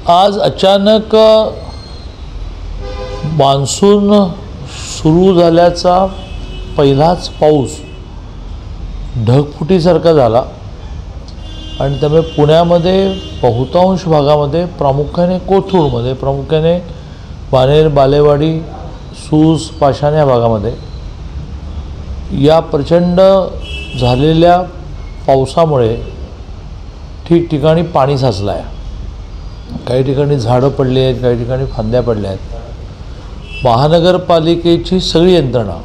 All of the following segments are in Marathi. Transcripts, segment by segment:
आज अचानक मान्सून सुरू झाल्याचा पहिलाच पाऊस ढगफुटीसारखा झाला आणि त्यामुळे पुण्यामध्ये बहुतांश भागामध्ये प्रामुख्याने कोथरूडमध्ये प्रामुख्याने बाणेर बालेवाडी सूस पाषाण या भागामध्ये या प्रचंड झालेल्या पावसामुळे ठिकठिकाणी पाणी साचलं आहे। काही ठिकाणी झाडं पडली आहेत, काही ठिकाणी फांद्या पडल्या आहेत। महानगरपालिकेची सगळी यंत्रणा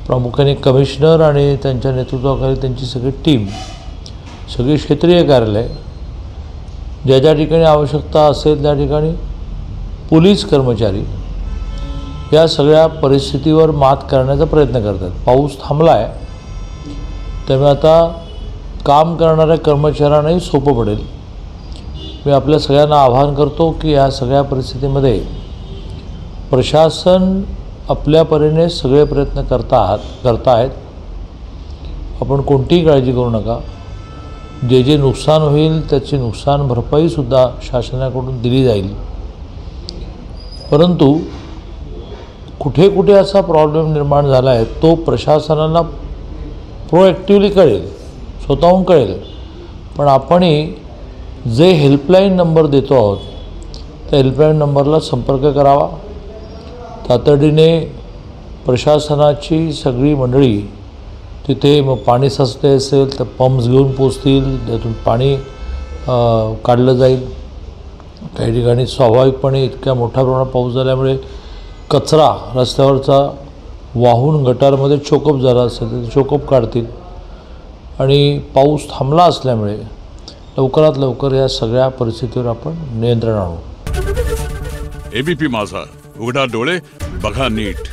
प्रामुख्याने कमिशनर आणि त्यांच्या नेतृत्वाखाली त्यांची सगळी टीम, सगळी क्षेत्रीय कार्यालय, ज्या ज्या ठिकाणी आवश्यकता असेल त्या ठिकाणी पोलीस कर्मचारी या सगळ्या परिस्थितीवर मात करण्याचा प्रयत्न करतात। पाऊस थांबला आहे त्यामुळे आता काम करणाऱ्या कर्मचाऱ्यांनाही सोपं पडेल। मी आपल्या सगळ्यांना आवाहन करतो की या सगळ्या परिस्थितीमध्ये प्रशासन आपल्या परीने सगळे प्रयत्न करत आहेत। आपण कोणतीही काळजी करू नका। जे जे नुकसान होईल त्याची नुकसान भरपाईसुद्धा शासनाकडून दिली जाईल। परंतु कुठे कुठे असा प्रॉब्लेम निर्माण झाला आहे तो प्रशासनाला प्रोॲक्टिव्हली कळेल, स्वतःहून कळेल। पण आपणही जे हेल्पलाईन नंबर देतो आहोत त्या हेल्पलाईन नंबरला संपर्क करावा। तातडीने प्रशासनाची सगळी मंडळी तिथे मग पाणी साचले असेल तर पंप्स घेऊन पोचतील, त्यातून पाणी काढलं जाईल। काही ठिकाणी स्वाभाविकपणे इतक्या मोठ्या प्रमाणात पाऊस झाल्यामुळे कचरा रस्त्यावरचा वाहून गटारमध्ये चोकअप झाला असेल तर चोकअप काढतील आणि पाऊस थांबला असल्यामुळे लवकरात लवकर या सगळ्या परिस्थितीवर आपण नियंत्रण आणू। एबीपी माझा, उघडा डोळे बघा नीट।